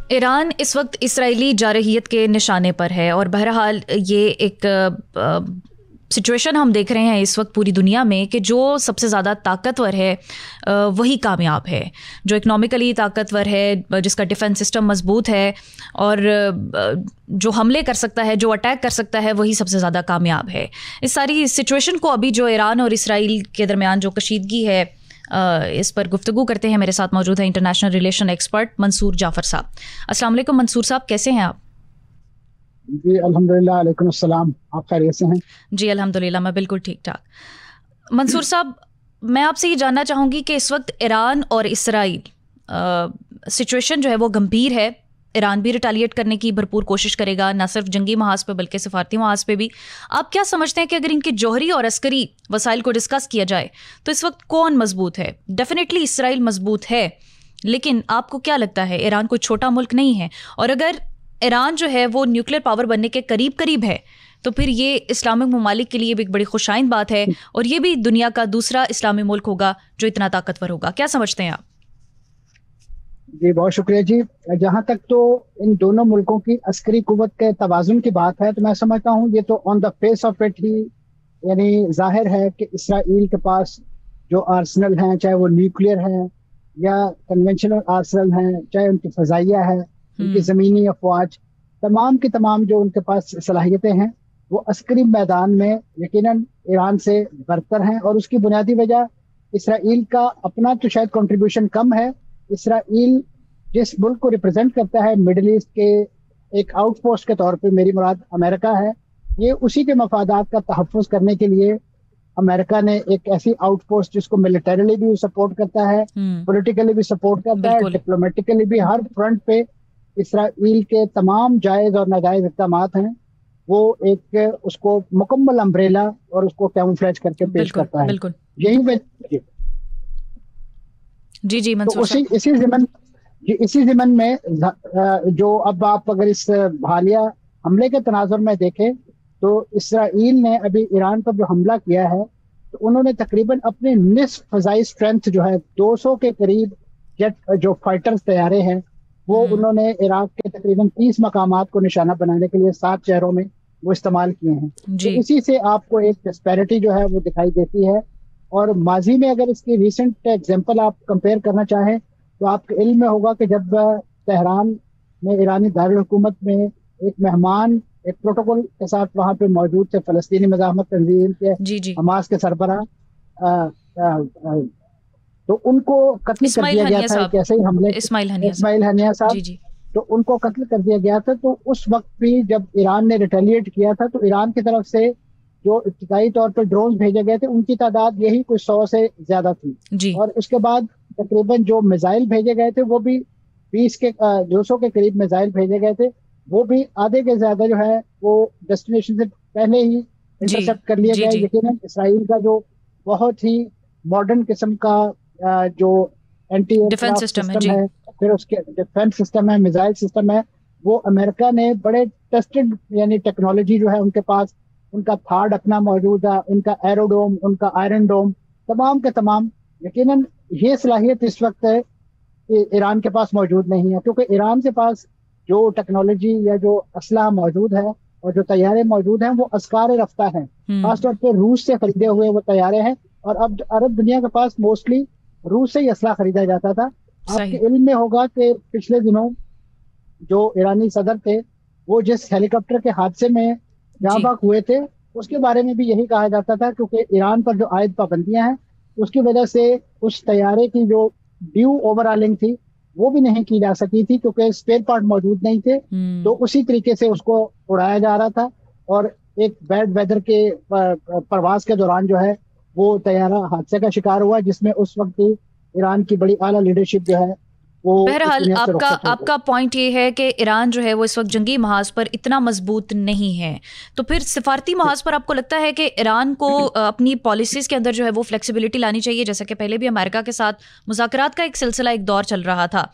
ایران اس وقت اسرائیلی جارحیت کے نشانے پر ہے اور بہرحال یہ ایک سچویشن ہم دیکھ رہے ہیں اس وقت پوری دنیا میں کہ جو سب سے زیادہ طاقتور ہے وہی کامیاب ہے، جو اکنامکلی طاقتور ہے، جس کا ڈیفنس سسٹم مضبوط ہے اور جو حملے کر سکتا ہے، جو اٹیک کر سکتا ہے، وہی سب سے زیادہ کامیاب ہے۔ اس ساری سچویشن کو ابھی جو ایران اور اسرائیل کے درمیان جو کشیدگی ہے اس پر گفتگو کرتے ہیں۔ میرے ساتھ موجود ہیں انٹرنیشنل ریلیشن ایکسپرٹ منصور جعفر صاحب۔ السلام علیکم منصور صاحب، کیسے ہیں آپ؟ جی الحمدللہ، علیکم السلام، آپ خیریت سے ہیں؟ جی الحمدللہ، میں بالکل ٹھیک ٹھاک۔ منصور صاحب، میں آپ سے یہ جاننا چاہوں گی کہ اس وقت ایران اور اسرائیل سچویشن جو ہے وہ گمبھیر ہے۔ ایران بھی ریٹیلیٹ کرنے کی بھرپور کوشش کرے گا، نہ صرف جنگی محاذ پہ بلکہ سفارتی محاذ پہ بھی۔ آپ کیا سمجھتے ہیں کہ اگر ان کے جوہری اور عسکری وسائل کو ڈسکس کیا جائے تو اس وقت کون مضبوط ہے؟ ڈیفینیٹلی اسرائیل مضبوط ہے، لیکن آپ کو کیا لگتا ہے ایران کوئی چھوٹا ملک نہیں ہے؟ اور اگر ایران جو ہے وہ نیوکلیر پاور بننے کے قریب ہے تو پھر یہ اسلامک ممالک کے لیے بھی ایک بڑی خوشائند بات ہے، اور یہ بھی دنیا کا دوسرا اسلامی ملک ہوگا جو اتنا طاقتور ہوگا۔ کیا سمجھتے ہیں آپ؟ جی بہت شکریہ جی۔ جہاں تک تو ان دونوں ملکوں کی عسکری قوت کے توازن کی بات ہے تو میں سمجھتا ہوں یہ تو on the face of it ہی یعنی ظاہر ہے کہ اسرائیل کے پاس جو آرسنل ہیں، چاہے وہ نیوکلیر ہیں یا کنونشنل آرسنل ہیں، چاہے ان کی فضائیہ ہے، ان کی زمینی افواج، تمام کی تمام جو ان کے پاس صلاحیتیں ہیں وہ عسکری میدان میں یقیناً ایران سے برتر ہیں۔ اور اس کی بنیادی وجہ اسرائیل کا اپنا تو شاید کنٹریبیوشن کم ہے۔ اسرائیل جس ملک کو ریپرزینٹ کرتا ہے مڈل ایسٹ کے ایک آؤٹ پوسٹ کے طور پہ، میری مراد امریکہ ہے، یہ اسی کے مفادات کا تحفظ کرنے کے لیے امریکہ نے ایک ایسی آؤٹ پوسٹ جس کو ملٹریلی بھی سپورٹ کرتا ہے، پولیٹیکلی بھی سپورٹ کرتا ہے، ڈپلومیٹیکلی بھی، ہر فرنٹ پہ اسرائیل کے تمام جائز اور ناجائز اقدامات ہیں وہ ایک اس کو مکمل امبریلا اور اس کو کیموفلیج کر کے پیش کرتا ہے۔ یہی وجہ جی منصور صاحب، اسی ضمن میں جو اب آپ اگر اس حالیہ حملے کے تناظر میں دیکھیں تو اسرائیل نے ابھی ایران پر جو حملہ کیا ہے تو انہوں نے تقریباً اپنے نصف فضائی اسٹرینتھ جو ہے 200 کے قریب جیٹ جو فائٹرز طیارے ہیں وہ انہوں نے عراق کے تقریباً 30 مقامات کو نشانہ بنانے کے لیے 7 شہروں میں وہ استعمال کیے ہیں۔ تو اسی سے آپ کو ایک ڈسپیرٹی جو ہے وہ دکھائی دیتی ہے۔ اور ماضی میں اگر اس کی ریسنٹ ایگزامپل آپ کمپیئر کرنا چاہیں تو آپ کے علم میں ہوگا کہ جب تہران میں ایرانی دارالحکومت میں ایک مہمان ایک پروٹوکول کے ساتھ وہاں پہ موجود تھے فلسطینی مزاحمت تنظیم کے حماس کے سربراہ، تو ان کو قتل کر دیا گیا تھا کیسے ہی حملے، اسماعیل ہنیہ صاحب، تو ان کو قتل کر دیا گیا تھا۔ تو اس وقت بھی جب ایران نے ریٹیلیٹ کیا تھا تو ایران کی طرف سے جو ابتدائی طور پر ڈرونز بھیجے گئے تھے ان کی تعداد یہی کچھ 100 سے زیادہ تھی، اور اس کے بعد تقریباً جو میزائل بھیجے گئے تھے وہ بھی 200 کے قریب میزائل بھیجے گئے تھے، وہ بھی آدھے کے زیادہ جو ہے وہ ڈیسٹینیشن سے پہلے ہی انٹرسپٹ کر لیے گئے۔ یقیناً اسرائیل کا جو بہت ہی ماڈرن قسم کا جو اینٹی ایئرکرافٹ سسٹم ہے، پھر اس کے ڈیفنس سسٹم ہے، میزائل سسٹم ہے، وہ امریکہ نے بڑے ٹیسٹڈ یعنی ٹیکنالوجی جو ہے ان کے پاس، ان کا تھارڈ اپنا موجود ہے، ان کا ایروڈوم، ان کا آئرن ڈوم، تمام کے تمام یقیناً یہ صلاحیت اس وقت ایران کے پاس موجود نہیں ہے، کیونکہ ایران کے پاس جو ٹیکنالوجی یا جو اسلحہ موجود ہے اور جو طیارے موجود ہیں وہ اسکار رفتہ ہیں، خاص طور پہ روس سے خریدے ہوئے وہ طیارے ہیں، اور اب عرب دنیا کے پاس موسٹلی روس سے ہی اسلحہ خریدا جاتا تھا۔ آپ کے علم میں ہوگا کہ پچھلے دنوں جو ایرانی صدر تھے وہ جس ہیلی کاپٹر کے حادثے میں جاں بحق ہوئے تھے اس کے بارے میں بھی یہی کہا جاتا تھا، کیونکہ ایران پر جو عائد پابندیاں ہیں اس کی وجہ سے اس طیارے کی جو ڈیو اوور ہالنگ تھی وہ بھی نہیں کی جا سکی تھی کیونکہ اسپیئر پارٹ موجود نہیں تھے، تو اسی طریقے سے اس کو اڑایا جا رہا تھا، اور ایک بیڈ ویدر کے پرواز کے دوران جو ہے وہ طیارہ حادثے کا شکار ہوا، جس میں اس وقت ایران کی بڑی اعلیٰ لیڈرشپ جو ہے وہ۔ بہرحال آپ کا پوائنٹ یہ ہے کہ ایران جو ہے وہ اس وقت جنگی محاذ پر اتنا مضبوط نہیں ہے، تو پھر سفارتی محاذ پر آپ کو لگتا ہے کہ ایران کو اپنی پالیسیز کے اندر جو ہے وہ فلیکسیبلٹی لانی چاہیے، جیسا کہ پہلے بھی امریکہ کے ساتھ مذاکرات کا ایک سلسلہ ایک دور چل رہا تھا،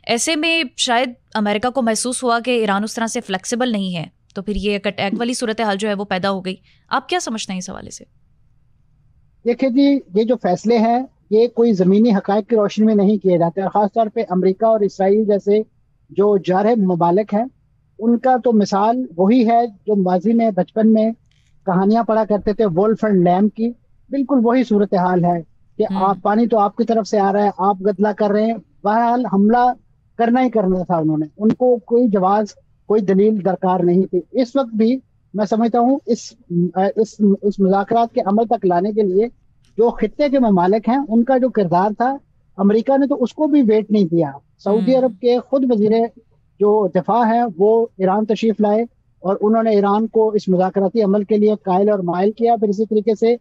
ایسے میں شاید امریکہ کو محسوس ہوا کہ ایران اس طرح سے فلیکسیبل نہیں ہے، تو پھر یہ اٹیک والی صورتحال جو ہے وہ پیدا ہو گئی۔ آپ کیا سمجھتے ہیں اس حوالے سے؟ دیکھیں جی، یہ جو فیصلے ہیں یہ کوئی زمینی حقائق کی روشنی میں نہیں کیے جاتے، اور خاص طور پہ امریکہ اور اسرائیل جیسے جو جارح ممالک ہیں ان کا تو مثال وہی ہے جو ماضی میں بچپن میں کہانیاں پڑھا کرتے تھے وولف اینڈ لیم کی. بالکل وہی صورتحال ہے کہ آپ پانی تو آپ کی طرف سے آ رہا ہے, آپ گدلا کر رہے ہیں. بہرحال حملہ کرنا ہی کرنا تھا انہوں نے, ان کو کوئی جواز کوئی دلیل درکار نہیں تھی. اس وقت بھی میں سمجھتا ہوں اس مذاکرات کے عمل تک لانے کے لیے جو خطے کے ممالک ہیں ان کا جو کردار تھا, امریکہ نے تو اس کو بھی ویٹ نہیں دیا. سعودی عرب کے خود وزیر جو دفاع ہے وہ ایران تشریف لائے اور انہوں نے ایران کو اس مذاکراتی عمل کے لیے قائل اور مائل کیا. پھر اسی طریقے سے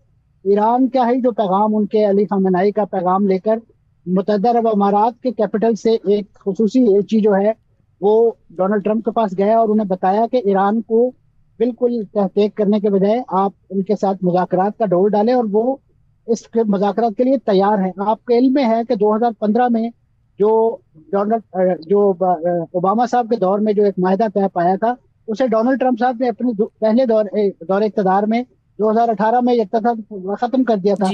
ایران کا ہی جو پیغام ان کے علی خامنہئی کا پیغام لے کر متحدہ عرب امارات کے کیپٹل سے ایک خصوصی ایجنسی جو ہے وہ ڈونلڈ ٹرمپ کے پاس گیا اور انہیں بتایا کہ ایران کو بالکل تحقیق کرنے کے بجائے آپ ان کے ساتھ مذاکرات کا ڈور ڈالیں, اور وہ اس مذاکرات کے لیے تیار ہیں. آپ کے علم میں ہے کہ 2015 میں جو اوباما صاحب کے دور میں جو ایک معاہدہ طے پایا تھا اسے ڈونلڈ ٹرمپ صاحب نے اپنے پہلے دور اقتدار میں 2018 میں ختم کر دیا تھا.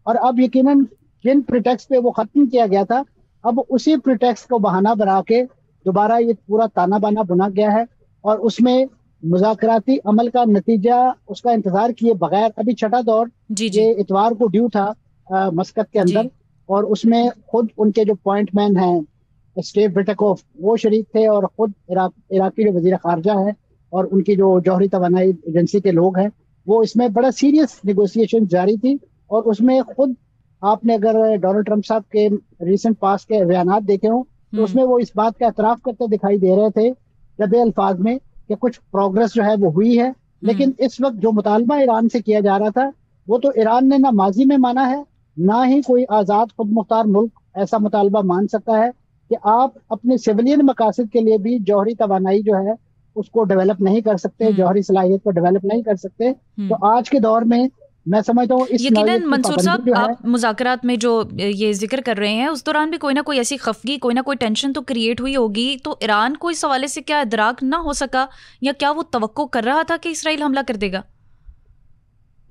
اور اب یقیناً جن پریٹیکس پہ وہ ختم کیا گیا تھا اب اسی پریٹیکس کو بہانہ بنا کے دوبارہ یہ پورا تانا بانا بنا گیا ہے, اور اس میں مذاکراتی عمل کا نتیجہ اس کا انتظار کیے بغیر ابھی چھٹا دور یہ اتوار کو ڈیو تھا مسقط کے اندر, اور اس میں خود ان کے جو پوائنٹ مین ہیں اسٹیو بٹکوف وہ شریک تھے, اور خود عراقی جو وزیر خارجہ ہے اور ان کی جو جوہری توانائی ایجنسی کے لوگ ہیں وہ اس میں بڑا سیریس نیگوسیشن جاری تھی. اور اس میں خود آپ نے اگر ڈونلڈ ٹرمپ صاحب کے ریسنٹ پاس کے بیانات دیکھے ہوں تو اس میں وہ اس بات کا اعتراف کرتے دکھائی دے رہے تھے دبے الفاظ میں کہ کچھ پروگرس جو ہے وہ ہوئی ہے, لیکن اس وقت جو مطالبہ ایران سے کیا جا رہا تھا وہ تو ایران نے نہ ماضی میں مانا ہے نہ ہی کوئی آزاد خود مختار ملک ایسا مطالبہ مان سکتا ہے کہ آپ اپنے سویلین مقاصد کے لیے بھی جوہری توانائی جو ہے اس کو ڈیولپ نہیں کر سکتے, جوہری صلاحیت کو ڈیولپ نہیں کر سکتے. تو آج کے دور میں میں سمجھتا ہوں یقیناً منصور صاحب آپ مذاکرات میں جو یہ ذکر کر رہے ہیں اس دوران بھی کوئی نہ کوئی ایسی خفگی کوئی نہ کوئی ٹینشن تو کریٹ ہوئی ہوگی, تو ایران کو اس حوالے سے کیا ادراک نہ ہو سکا یا کیا وہ توقع کر رہا تھا کہ اسرائیل حملہ کر دے گا؟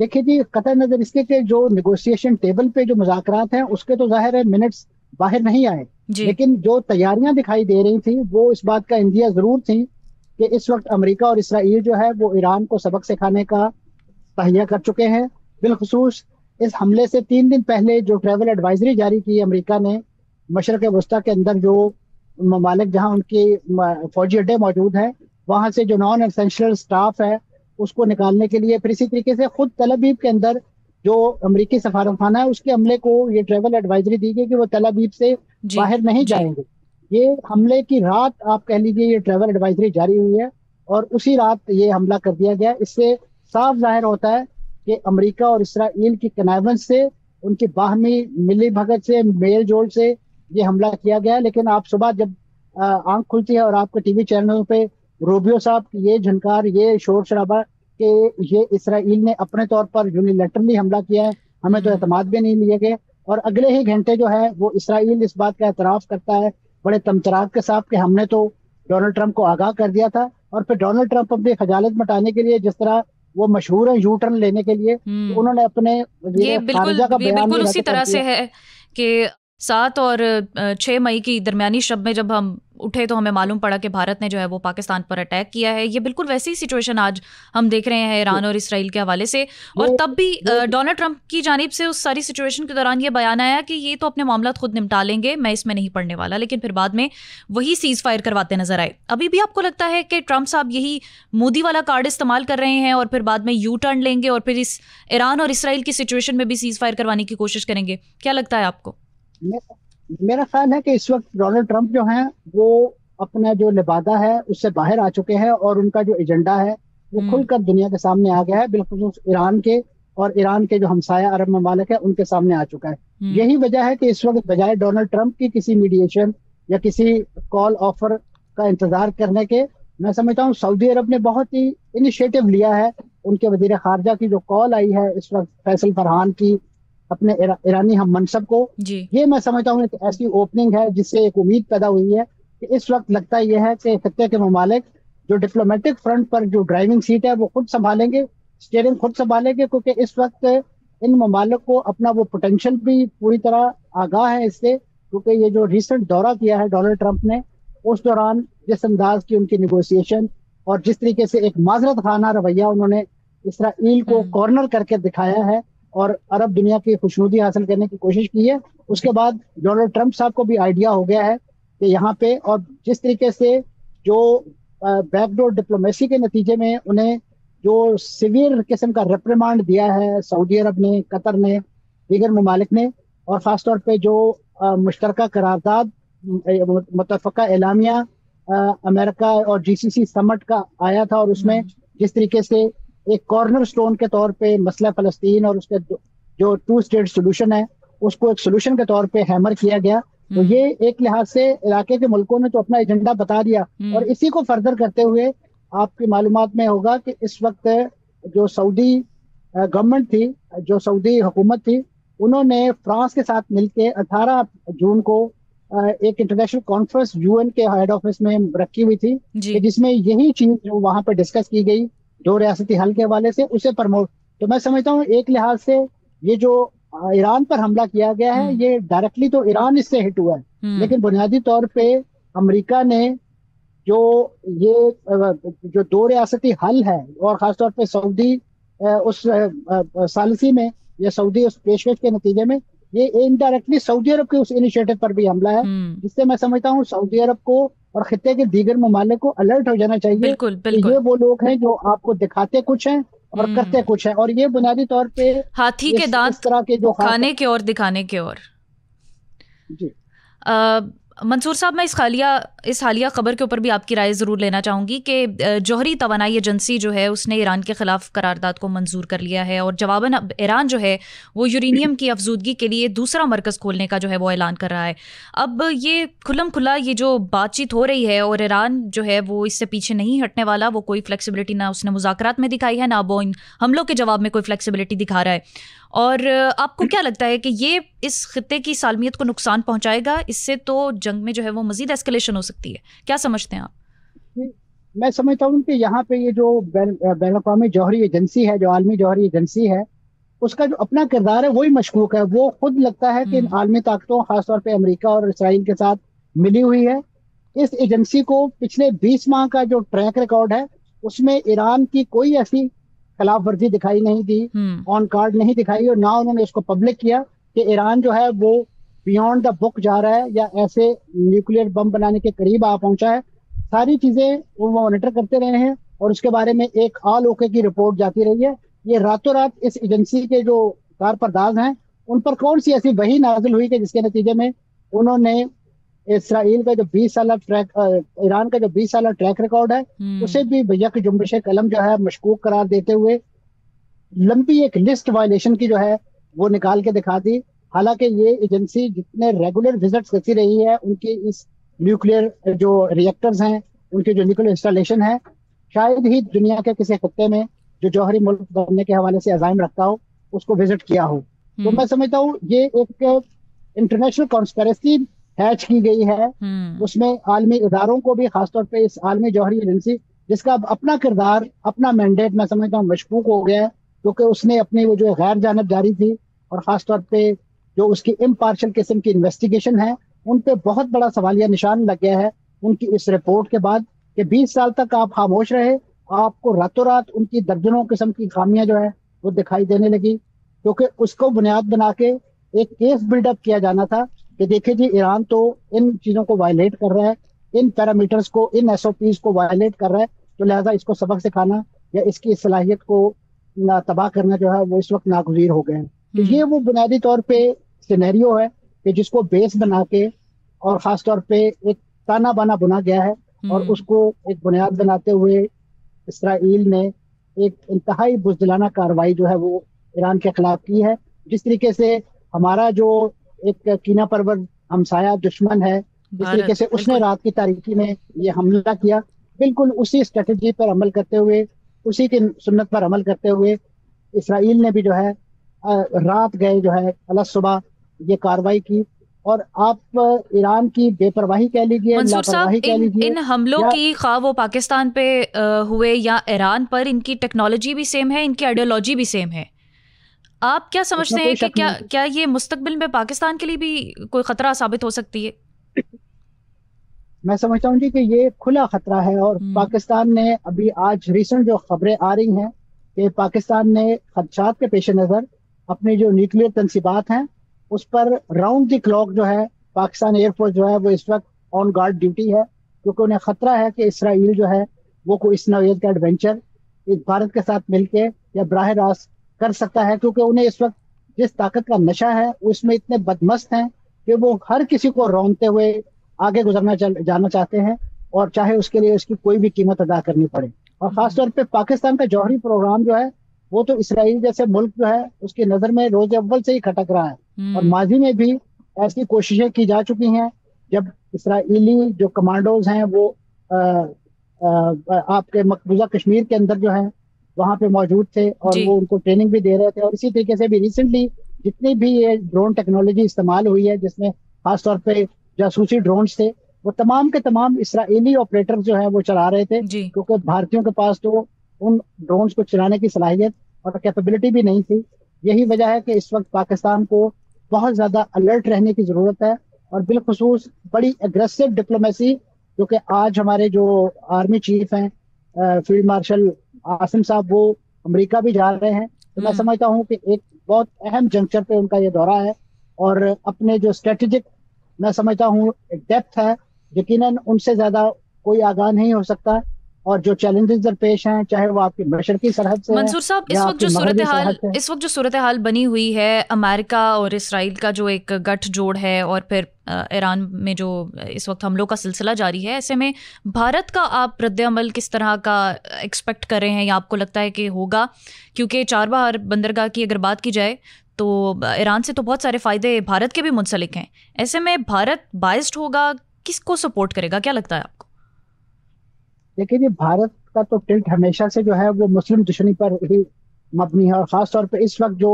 دیکھیے جی, قطع نظر اس کے کہ جو نیگوسیشن ٹیبل پہ جو مذاکرات ہیں اس کے تو ظاہر ہے منٹس باہر نہیں آئے, لیکن جو تیاریاں دکھائی دے رہی تھیں وہ اس بات کا اندیہ ضرور تھی کہ اس وقت امریکہ اور اسرائیل جو ہے وہ ایران کو سبق سکھانے کا تہیہ کر چکے ہیں. بالخصوص اس حملے سے 3 دن پہلے جو ٹریول ایڈوائزری جاری کی امریکہ نے مشرق وسطیٰ کے اندر جو ممالک جہاں ان کے فوجی اڈے موجود ہیں وہاں سے جو نان اسینشیل سٹاف ہے اس کو نکالنے کے لیے, پھر اسی طریقے سے خود تل ابیب کے اندر جو امریکی سفارتخانہ ہے اس کے عملے کو یہ ٹریول ایڈوائزری دی گئی کہ وہ تل ابیب سے باہر نہیں جائیں گے. یہ حملے کی رات آپ کہہ لیجیے یہ ٹریول ایڈوائزری جاری ہوئی ہے اور اسی رات یہ حملہ کر دیا گیا. اس سے صاف ظاہر ہوتا ہے کہ امریکہ اور اسرائیل کی کنائونس سے ان کی باہمی ملی بھگت سے میل جول سے یہ حملہ کیا گیا. لیکن آپ صبح جب آنکھ کھلتی ہے اور آپ کے ٹی وی چینلوں پہ روبیو صاحب کی یہ جھنکار یہ شور شرابہ کہ یہ اسرائیل نے اپنے طور پر یونیلیٹرلی حملہ کیا ہے, ہمیں تو اعتماد بھی نہیں لیے گئے, اور اگلے ہی گھنٹے جو ہے وہ اسرائیل اس بات کا اعتراف کرتا ہے بڑے تمتراک کے ساتھ کہ ہم نے تو ڈونلڈ ٹرمپ کو آگاہ کر دیا تھا. اور پھر ڈونلڈ ٹرمپ اپنی خجالت مٹانے کے لیے جس طرح وہ مشہور ہیں یو ٹرن لینے کے لیے, انہوں نے اپنے خارجہ کا بیان بالکل اسی طرح سے ہے کہ 7 اور 6 مئی کی درمیانی شب میں جب ہم اٹھے تو ہمیں معلوم پڑا کہ بھارت نے جو ہے وہ پاکستان پر اٹیک کیا ہے. یہ بالکل ویسی سچویشن آج ہم دیکھ رہے ہیں ایران اور اسرائیل کے حوالے سے, اور تب بھی ڈونلڈ ٹرمپ کی جانب سے اس ساری سچویشن کے دوران یہ بیان آیا کہ یہ تو اپنے معاملات خود نمٹا لیں گے, میں اس میں نہیں پڑنے والا. لیکن پھر بعد میں وہی سیز فائر کرواتے نظر آئے. ابھی بھی آپ کو لگتا ہے کہ ٹرمپ صاحب یہی مودی والا کارڈ استعمال کر رہے ہیں اور پھر بعد میں یو ٹرن لیں گے اور پھر اس ایران اور اسرائیل کی سچویشن میں بھی سیز فائر کروانے کی کوشش کریں گے؟ کیا لگتا ہے آپ کو؟ میرا خیال ہے کہ اس وقت ڈونلڈ ٹرمپ جو ہیں وہ اپنا جو لبادہ ہے اس سے باہر آ چکے ہیں, اور ان کا جو ایجنڈا ہے وہ کھل کر دنیا کے سامنے آ گیا ہے, بالخصوص ایران کے اور ایران کے جو ہمسایہ عرب ممالک ہیں ان کے سامنے آ چکا ہے. یہی وجہ ہے کہ اس وقت بجائے ڈونلڈ ٹرمپ کی کسی میڈیشن یا کسی کال آفر کا انتظار کرنے کے, میں سمجھتا ہوں سعودی عرب نے بہت ہی انیشیٹو لیا ہے. ان کے وزیر خارجہ کی جو کال آئی ہے اس وقت فیصل فرحان کی اپنے ایرانی ہم منصب کو, یہ میں سمجھتا ہوں ایک ایسی اوپننگ ہے جس سے ایک امید پیدا ہوئی ہے کہ اس وقت لگتا یہ ہے کہ خطے کے ممالک جو ڈپلومیٹک فرنٹ پر جو ڈرائیونگ سیٹ ہے وہ خود سنبھالیں گے, اسٹیئرنگ خود سنبھالیں گے, کیونکہ اس وقت ان ممالک کو اپنا وہ پوٹینشیل بھی پوری طرح آگاہ ہے اس سے, کیونکہ یہ جو ریسنٹ دورہ کیا ہے ڈونلڈ ٹرمپ نے اس دوران جس انداز کی ان کی نیگوسیشن اور جس طریقے سے ایک معذرت خانہ رویہ انہوں نے اسرائیل کو کارنر کر کے دکھایا ہے اور عرب دنیا کی خوشنودی حاصل کرنے کی کوشش کی ہے، اس کے بعد ڈونلڈ ٹرمپ صاحب کو بھی آئیڈیا ہو گیا ہے کہ یہاں پہ، اور جس طریقے سے جو بیک ڈور ڈپلومیسی کے نتیجے میں انہیں جو سیویئر قسم کا ریپریمانڈ دیا ہے سعودی عرب نے، قطر نے، دیگر ممالک نے، اور خاص طور پہ جو مشترکہ قرارداد متفقہ اعلامیہ امریکہ اور جی سی سی سمٹ کا آیا تھا، اور اس میں جس طریقے سے ایک کارنر سٹون کے طور پہ مسئلہ فلسطین اور اس کے جو 2 اسٹیٹ سولوشن ہے اس کو ایک سولوشن کے طور پہ ہیمر کیا گیا، تو یہ ایک لحاظ سے علاقے کے ملکوں نے تو اپنا ایجنڈا بتا دیا. اور اسی کو فردر کرتے ہوئے آپ کی معلومات میں ہوگا کہ اس وقت جو سعودی گورنمنٹ تھی، جو سعودی حکومت تھی، انہوں نے فرانس کے ساتھ مل کے 18 جون کو ایک انٹرنیشنل کانفرنس UN کے ہیڈ آفس میں رکھی ہوئی تھی، جس میں یہی چیز جو وہاں پہ ڈسکس کی گئی 2 ریاستی حل کے حوالے سے اسے پرموٹ. تو میں سمجھتا ہوں ایک لحاظ سے یہ جو ایران پر حملہ کیا گیا ہے یہ ڈائریکٹلی تو ایران اس سے ہٹ ہوا ہے، لیکن بنیادی طور پہ امریکہ نے جو یہ جو 2 ریاستی حل ہے اور خاص طور پہ سعودی اس ثالثی میں یا سعودی اس پیشکش کے نتیجے میں یہ انڈائریکٹلی سعودی عرب کے اس انیشیٹو پر بھی حملہ ہے، جس سے میں سمجھتا ہوں سعودی عرب کو اور خطے کے دیگر ممالک کو الرٹ ہو جانا چاہیے. بالکل. یہ وہ لوگ ہیں جو آپ کو دکھاتے کچھ ہیں اور کرتے کچھ ہیں، اور یہ بنیادی طور پہ ہاتھی کے دانت طرح کے جو کھانے کے اور دکھانے کے اور. جی منصور صاحب، میں اس حالیہ خبر کے اوپر بھی آپ کی رائے ضرور لینا چاہوں گی کہ جوہری توانائی ایجنسی جو ہے اس نے ایران کے خلاف قرارداد کو منظور کر لیا ہے، اور جواباً اب ایران جو ہے وہ یورینیم کی افزودگی کے لیے دوسرا مرکز کھولنے کا جو ہے وہ اعلان کر رہا ہے. اب یہ کھلم کھلا یہ جو بات چیت ہو رہی ہے اور ایران جو ہے وہ اس سے پیچھے نہیں ہٹنے والا، وہ کوئی فلیکسیبلٹی نہ اس نے مذاکرات میں دکھائی ہے، نہ وہ ان حملوں کے جواب میں کوئی فلیکسیبلٹی دکھا رہا ہے. اور آپ کو کیا لگتا ہے کہ یہ اس خطے کی سالمیت کو نقصان پہنچائے گا؟ اس سے تو جنگ میں جو ہے وہ مزید ایسکلیشن ہو سکتی ہے. کیا سمجھتے ہیں آپ؟ میں سمجھتا ہوں کہ یہاں پہ یہ جو بین الاقوامی جوہری ایجنسی ہے، جو عالمی جوہری ایجنسی ہے، اس کا جو اپنا کردار ہے وہی مشکوک ہے. وہ خود لگتا ہے کہ عالمی طاقتوں خاص طور پہ امریکہ اور اسرائیل کے ساتھ ملی ہوئی ہے. اس ایجنسی کو پچھلے 20 ماہ کا جو ٹریک ریکارڈ ہے اس میں ایران کی کوئی ایسی خلاف ورزی دکھائی نہیں دی، آن کارڈ نہیں دکھائی، اور نہ انہوں نے اس کو پبلک کیا کہ ایران جو ہے وہ بیونڈ دا بک جا رہا ہے یا ایسے نیوکلیر بم بنانے کے قریب آ پہنچا ہے. ساری چیزیں وہ مانیٹر کرتے رہے ہیں اور اس کے بارے میں ایک آل اوکے کی رپورٹ جاتی رہی ہے. یہ راتوں رات اس ایجنسی کے جو کارپرداز ہیں ان پر کون سی ایسی وحی نازل ہوئی کہ جس کے نتیجے میں انہوں نے اسرائیل کا جو 20 سالہ ٹریک، ایران کا جو 20 سالہ ٹریک ریکارڈ ہے اسے بھی یک جنبش قلم جو ہے مشکوک قرار دیتے ہوئے لمبی ایک لسٹ وائلیشن کی جو ہے وہ نکال کے دکھا دی. حالانکہ یہ ایجنسی جتنے ریگولر وزٹس کرتی رہی ہے ان کی اس نیوکلیر جو ریئیکٹرز ہیں، ان کے جو نیوکلیر انسٹالیشن ہے، شاید ہی دنیا کے کسی خطے میں جو جوہری ملک بننے کے حوالے سے عزائم رکھتا ہو اس کو وزٹ کیا ہو. تو میں سمجھتا ہوں یہ ایک انٹرنیشنل کانسپیریسی ہیچ کی گئی ہے. اس میں عالمی اداروں کو بھی، خاص طور پہ اس عالمی جوہری ایجنسی جس کا اپنا کردار، اپنا مینڈیٹ میں سمجھتا ہوں مشکوک ہو گیا ہے، کیونکہ اس نے اپنی وہ جو غیر جانب داری تھی اور خاص طور پہ جو اس کی امپارشل قسم کی انویسٹیگیشن ہے ان پہ بہت بڑا سوالیہ نشان لگ گیا ہے ان کی اس رپورٹ کے بعد کہ 20 سال تک آپ خاموش رہے، آپ کو راتوں رات ان کی درجنوں قسم کی خامیاں جو ہے وہ دکھائی دینے لگی، کیونکہ اس کو بنیاد بنا کے ایک کیس بلڈ اپ کیا جانا تھا کہ دیکھیں جی ایران تو ان چیزوں کو وائلیٹ کر رہا ہے، ان پیرامیٹرز کو، ان SOPs کو وائلیٹ کر رہا ہے، تو لہٰذا اس کو سبق سکھانا یا اس کی صلاحیت کو تباہ کرنا جو ہے وہ اس وقت ناگزیر ہو گئے ہیں. تو یہ وہ بنیادی طور پہ سینیریو ہے کہ جس کو بیس بنا کے اور خاص طور پہ ایک تانا بانا بنا گیا ہے، اور اس کو ایک بنیاد بناتے ہوئے اسرائیل نے ایک انتہائی بزدلانہ کارروائی جو ہے وہ ایران کے خلاف کی ہے. جس طریقے سے ہمارا جو ایک کینہ پرور ہمسایہ دشمن ہے، جس طریقے سے اس نے رات کی تاریکی میں یہ حملہ کیا، بالکل اسی اسٹریٹجی پر عمل کرتے ہوئے، اسی کی سنت پر عمل کرتے ہوئے اسرائیل نے بھی جو ہے رات گئے جو ہے الگ صبح یہ کارروائی کی. اور آپ ایران کی بے پرواہی کہہ لیجیے، منصور صاحب، ان حملوں کی خواہ وہ پاکستان پہ ہوئے یا ایران پر، ان کی ٹیکنالوجی بھی سیم ہے، ان کی آئیڈیالوجی بھی سیم ہے. آپ کیا سمجھتے ہیں کہ کیا یہ مستقبل میں پاکستان کے لیے بھی کوئی خطرہ ثابت ہو سکتی ہے؟ میں سمجھتا ہوں جی کہ یہ کھلا خطرہ ہے، اور پاکستان نے ابھی آج ریسنٹ جو خبریں آ رہی ہیں کہ پاکستان نے خدشات کے پیش نظر اپنی جو نیوکلیر تنصیبات ہیں اس پر راؤنڈ دی کلاک جو ہے پاکستان ایئر فورس جو ہے وہ اس وقت آن گارڈ ڈیوٹی ہے، کیونکہ انہیں خطرہ ہے کہ اسرائیل جو ہے وہ کوئی اس نوعیت کا ایڈونچر اس بھارت کے ساتھ مل کے یا براہ راست کر سکتا ہے، کیونکہ انہیں اس وقت جس طاقت کا نشہ ہے اس میں اتنے بدمست ہیں کہ وہ ہر کسی کو رونتے ہوئے آگے جانا چاہتے ہیں، اور چاہے اس کے لیے اس کی کوئی بھی قیمت ادا کرنی پڑے۔ اور خاص طور پہ پاکستان کا جوہری پروگرام جو ہے وہ تو اسرائیل جیسے ملک جو ہے اس کی نظر میں روز اول سے ہی کھٹک رہا ہے، اور ماضی میں بھی ایسی کوششیں کی جا چکی ہیں جب اسرائیلی جو کمانڈوز ہیں وہ آپ کے مقبوضہ کشمیر کے اندر جو ہے وہاں پہ موجود تھے، اور وہ ان کو ٹریننگ بھی دے رہے تھے، اور اسی طریقے سے بھی ریسنٹلی جتنی بھی یہ ڈرون ٹیکنالوجی استعمال ہوئی ہے جس میں خاص طور پہ جاسوسی ڈرونز تھے، وہ تمام کے تمام اسرائیلی آپریٹر جو ہیں وہ چلا رہے تھے، کیونکہ بھارتیوں کے پاس تو ان ڈرونز کو چلانے کی صلاحیت اور کیپیبلٹی بھی نہیں تھی۔ یہی وجہ ہے کہ اس وقت پاکستان کو بہت زیادہ الرٹ رہنے کی ضرورت ہے، اور بالخصوص بڑی اگریسو ڈپلومیسی، جو کہ آج ہمارے جو آرمی چیف ہیں فیلڈ مارشل عاصم صاحب وہ امریکہ بھی جا رہے ہیں، تو میں سمجھتا ہوں کہ ایک بہت اہم جنکچر پہ ان کا یہ دورہ ہے، اور اپنے جو اسٹریٹجک میں سمجھتا ہوں ڈیپتھ ہے یقیناً ان سے زیادہ کوئی آگاہ نہیں ہو سکتا، اور جو چیلنجز درپیش ہیں چاہے وہ آپ کی مشرقی سرحد سے منصور صاحب اس وقت جو صورتحال بنی ہوئی ہے امریکہ اور اسرائیل کا جو ایک گٹھ جوڑ ہے، اور پھر ایران میں جو اس وقت حملوں کا سلسلہ جاری ہے، ایسے میں بھارت کا آپ رد عمل کس طرح کا ایکسپیکٹ کر رہے ہیں، یا آپ کو لگتا ہے کہ ہوگا؟ کیونکہ چابہار بندرگاہ کی اگر بات کی جائے تو ایران سے تو بہت سارے فائدے بھارت کے بھی منسلک ہیں، ایسے میں بھارت بائسڈ ہوگا، کس کو سپورٹ کرے گا، کیا لگتا ہے آپ کو؟ لیکن یہ بھارت کا تو ٹلٹ ہمیشہ سے جو ہے وہ مسلم دشمنی پر ہی مبنی ہے، اور خاص طور پہ اس وقت جو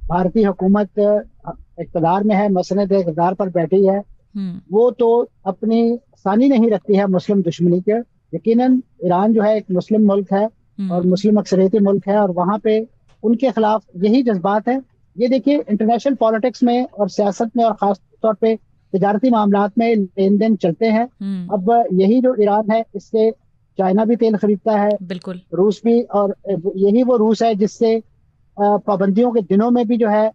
بھارتی حکومت اقتدار میں ہے، مسند اقتدار پر بیٹھی ہے، وہ تو اپنی ثانی نہیں رکھتی ہے مسلم دشمنی کے۔ یقیناً ایران جو ہے ایک مسلم ملک ہے اور مسلم اکثریتی ملک ہے، اور وہاں پہ ان کے خلاف یہی جذبات ہیں۔ یہ دیکھیے انٹرنیشنل پالیٹکس میں اور سیاست میں اور خاص طور پہ تجارتی معاملات میں لین دین چلتے ہیں۔ اب یہی جو ایران ہے اس سے چائنا بھی تیل خریدتا ہے، بالکل روس بھی، اور یہی وہ روس ہے جس سے پابندیوں کے دنوں میں بھی جو ہے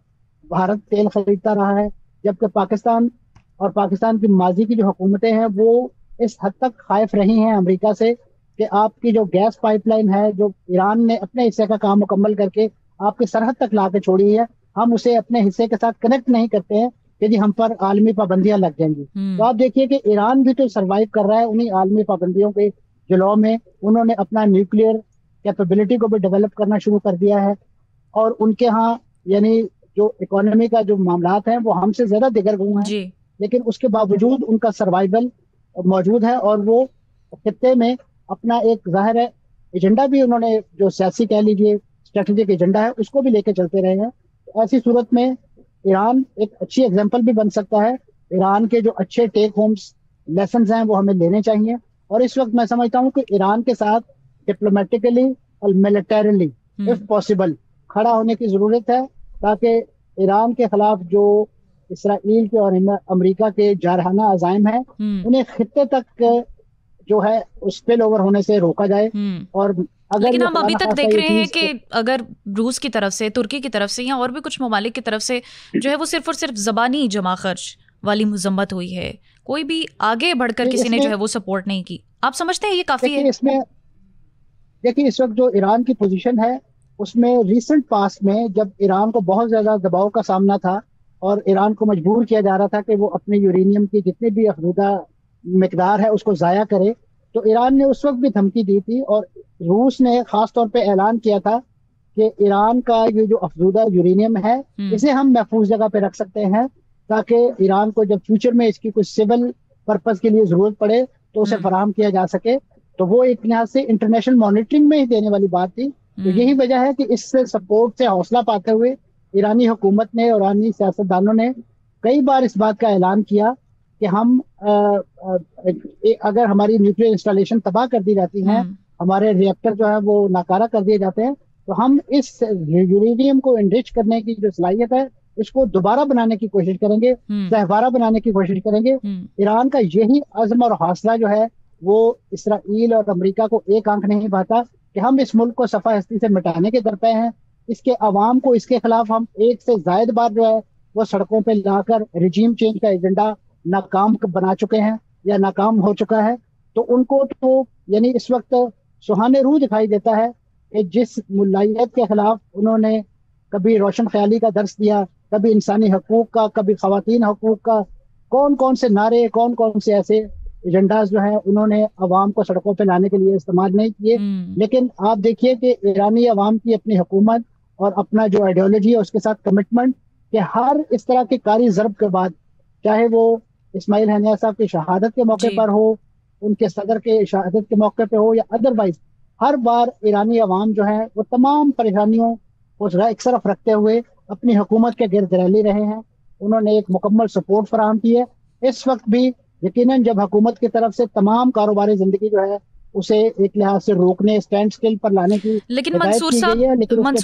بھارت تیل خریدتا رہا ہے، جبکہ پاکستان اور پاکستان کی ماضی کی جو حکومتیں ہیں وہ اس حد تک خائف رہی ہیں امریکہ سے کہ آپ کی جو گیس پائپ لائن ہے جو ایران نے اپنے حصے کا کام مکمل کر کے آپ کی سرحد تک لا کے چھوڑی ہے، ہم اسے اپنے حصے کے ساتھ کنیکٹ نہیں کرتے ہیں کہ جی ہم پر عالمی پابندیاں لگ جائیں گی۔ تو آپ دیکھیے کہ ایران بھی تو سروائیو کر رہا ہے انہی عالمی پابندیوں کے جلو میں، انہوں نے اپنا نیوکلیئر کیپیبلٹی کو بھی ڈیولپ کرنا شروع کر دیا ہے، اور ان کے ہاں یعنی جو اکانومی کا جو معاملات ہیں وہ ہم سے زیادہ دیگر گئے ہیں، لیکن اس کے باوجود ان کا سروائیول موجود ہے، اور وہ خطے میں اپنا ایک ظاہر ہے ایجنڈا بھی انہوں نے جو سیاسی کہہ لیجیے اسٹریٹجک ایجنڈا ہے اس کو بھی لے کے چلتے رہے ہیں۔ ایسی صورت میں ایران ایک اچھی ایگزامپل بھی بن سکتا ہے۔ ایران کے جو اچھے ٹیک ہومز لیسنز ہیں وہ ہمیں لینے چاہیے، اور اس وقت میں سمجھتا ہوں کہ ایران کے ساتھ ڈپلومیٹیکلی اور ملیٹریلی اف پاسبل کھڑا ہونے کی ضرورت ہے، تاکہ ایران کے خلاف جو اسرائیل کے اور امریکہ کے جارحانہ عزائم ہیں انہیں خطے تک جو ہے اسپل اوور ہونے سے روکا جائے۔ اور لیکن ہم ابھی تک دیکھ رہے ہیں کہ اگر روس کی طرف سے، ترکی کی طرف سے یا اور بھی کچھ ممالک کی طرف سے جو ہے وہ صرف اور صرف زبانی جمع خرچ والی مذمت ہوئی ہے، کوئی بھی آگے بڑھ کر کسی نے جو ہے وہ سپورٹ نہیں کی، آپ سمجھتے ہیں یہ کافی ہے؟ اس میں دیکھیے اس وقت جو ایران کی پوزیشن ہے اس میں ریسنٹ پاس میں جب ایران کو بہت زیادہ دباؤ کا سامنا تھا اور ایران کو مجبور کیا جا رہا تھا کہ وہ اپنے یورینیم کی جتنی بھی افزودہ مقدار ہے اس کو ضائع کرے، تو ایران نے اس وقت بھی دھمکی دی تھی، اور روس نے خاص طور پہ اعلان کیا تھا کہ ایران کا یہ جو افزودہ یورینیم ہے اسے ہم محفوظ جگہ پہ رکھ سکتے ہیں، تاکہ ایران کو جب فیوچر میں اس کی کوئی سول پرپز کے لیے ضرورت پڑے تو اسے فراہم کیا جا سکے۔ تو وہ ایک لحاظ سے انٹرنیشنل مانیٹرنگ میں ہی دینے والی بات تھی۔ تو یہی وجہ ہے کہ اس سے سپورٹ سے حوصلہ پاتے ہوئے ایرانی حکومت نے اور ایرانی سیاستدانوں نے کئی بار اس بات کا اعلان کیا کہ ہم اگر ہماری نیوکلیئر انسٹالیشن تباہ کر دی جاتی ہیں، ہمارے ریئیکٹر جو ہے وہ ناکارہ کر دیے جاتے ہیں، تو ہم اس یورینیم کو انرچ کرنے کی جو صلاحیت ہے اس کو دوبارہ بنانے کی کوشش کریں گے, سہوارہ بنانے کی کوشش کریں گے. ایران کا یہی عزم اور حوصلہ جو ہے وہ اسرائیل اور امریکہ کو ایک آنکھ نہیں بھاتا کہ ہم اس ملک کو صفحہ ہستی سے مٹانے کے درپے ہیں. اس کے عوام کو اس کے خلاف ہم ایک سے زائد بار جو ہے وہ سڑکوں پہ لا کر رجیم چینج کا ایجنڈا ناکام بنا چکے ہیں یا ناکام ہو چکا ہے. تو ان کو تو یعنی اس وقت سہانے روح دکھائی دیتا ہے کہ جس ملائیت کے خلاف انہوں نے کبھی روشن خیالی کا درس دیا, کبھی انسانی حقوق کا, کبھی خواتین حقوق کا, کون کون سے نعرے, کون کون سے ایسے ایجنڈاز جو ہیں انہوں نے عوام کو سڑکوں پہ لانے کے لیے استعمال نہیں کیے. لیکن آپ دیکھیے کہ ایرانی عوام کی اپنی حکومت اور اپنا جو آئیڈیالوجی ہے اس کے ساتھ کمٹمنٹ کہ ہر اس طرح کے کاری ضرب کے بعد, چاہے وہ اسماعیل ہنیہ صاحب کی شہادت کے موقع پر ہو, ان کے صدر کے شہادت کے موقع پہ ہو یا ادروائز, ہر بار ایرانی عوام جو ہے وہ تمام پریشانیوں کو ایک طرف رکھتے ہوئے اپنی حکومت کے گرد ریلی رہے ہیں. انہوں نے ایک مکمل سپورٹ فراہم کی ہے. اس وقت بھی یقیناً جب حکومت کی طرف سے تمام کاروباری زندگی جو ہے اسے ایک لحاظ سے روکنے, اسٹینڈ سٹل پر لانے کی, لیکن منصور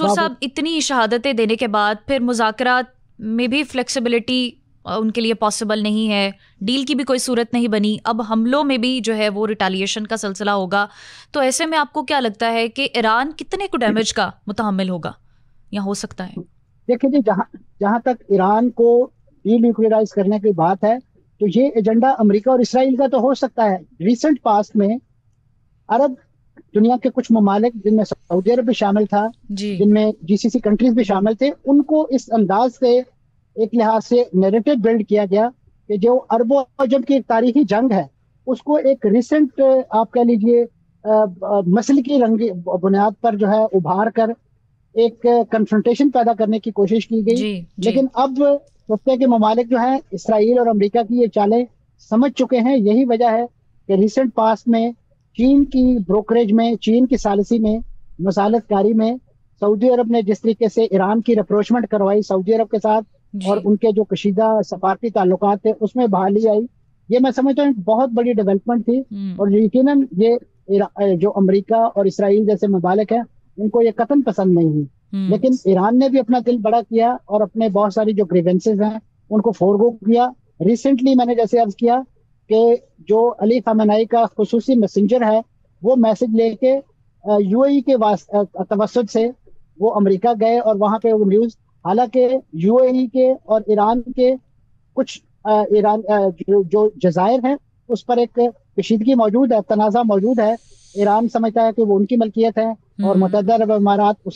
صاحب اتنی شہادتیں دینے کے بعد پھر مذاکرات میں بھی فلیکسیبلٹی ان کے لیے پاسبل نہیں ہے, ڈیل کی بھی کوئی صورت نہیں بنی, اب حملوں میں بھی جو ہے وہ ریٹالیشن کا سلسلہ ہوگا. تو ایسے میں آپ کو کیا لگتا ہے کہ ایران کتنے کو ڈیمیج کا متحمل ہوگا یا ہو سکتا ہے؟ دیکھیں جی, جہاں تک ایران کو ڈی نیوکلیئرائز کرنے کی بات ہے تو یہ ایجنڈا امریکہ اور اسرائیل کا تو ہو سکتا ہے. ریسنٹ پاسٹ میں عرب دنیا کے کچھ ممالک جن میں سعودی عرب بھی شامل تھا, جن میں جی سی سی کنٹریز بھی شامل تھے, ان کو اس انداز سے ایک لحاظ سے نیریٹو بلڈ کیا گیا کہ جو عرب و عجم کی ایک تاریخی جنگ ہے اس کو ایک ریسنٹ آپ کہہ لیجئے مسلکی رنگی بنیاد پر جو ہے ابھار کر ایک کنفرنٹیشن پیدا کرنے کی کوشش کی گئی. لیکن اب خطے کے ممالک جو ہیں اسرائیل اور امریکہ کی یہ چالیں سمجھ چکے ہیں. یہی وجہ ہے کہ ریسنٹ پاسٹ میں چین کی بروکریج میں, چین کی ثالثی میں, مسالت کاری میں سعودی عرب نے جس طریقے سے ایران کی رپروچمنٹ کروائی سعودی عرب کے ساتھ اور ان کے جو کشیدہ سفارتی تعلقات تھے اس میں بحالی آئی, یہ میں سمجھتا ہوں بہت بڑی ڈیولپمنٹ تھی. اور یقیناً یہ جو امریکہ اور اسرائیل جیسے ممالک ہیں ان کو یہ قطعاً پسند نہیں ہوئی. لیکن ایران نے بھی اپنا دل بڑا کیا اور اپنے بہت ساری جو گریونسز ہیں ان کو فورگو کیا. ریسنٹلی میں نے جیسے عرض کیا کہ جو علی خامنہئی کا خصوصی میسنجر ہے وہ میسج لے کے یو اے ای کے توسط سے وہ امریکہ گئے اور وہاں پہ وہ نیوز, حالانکہ یو اے ای کے اور ایران کے کچھ ایران جو جزائر ہیں اس پر ایک کشیدگی موجود ہے, تنازع موجود ہے. ایران سمجھتا ہے کہ وہ ان کی ملکیت ہے اور متحدہ عرب امارات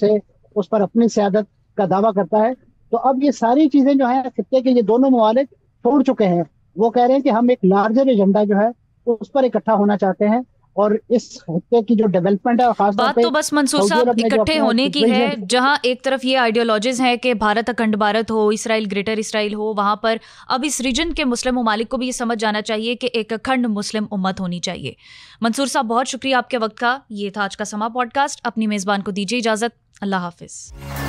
اس پر اپنی سیادت کا دعویٰ کرتا ہے. تو اب یہ ساری چیزیں جو ہیں خطے کے یہ دونوں ممالک چھوڑ چکے ہیں. وہ کہہ رہے ہیں کہ ہم ایک لارجر ایجنڈا جو ہے اس پر اکٹھا ہونا چاہتے ہیں. اور اس خطے کی جو ڈیولپمنٹ ہے خاص طور پہ بات تو بس منصور صاحب اکٹھے ہونے کی ہے, جہاں ایک طرف یہ آئیڈیالوجیز ہیں کہ بھارت اکھنڈ بھارت ہو, اسرائیل گریٹر اسرائیل ہو, وہاں پر اب اس ریجن کے مسلم ممالک کو بھی یہ سمجھ جانا چاہیے کہ ایک اکھنڈ مسلم امت ہونی چاہیے. منصور صاحب بہت شکریہ آپ کے وقت کا. یہ تھا آج کا سما پوڈ کاسٹ. اپنی میزبان کو دیجیے اجازت. اللہ حافظ.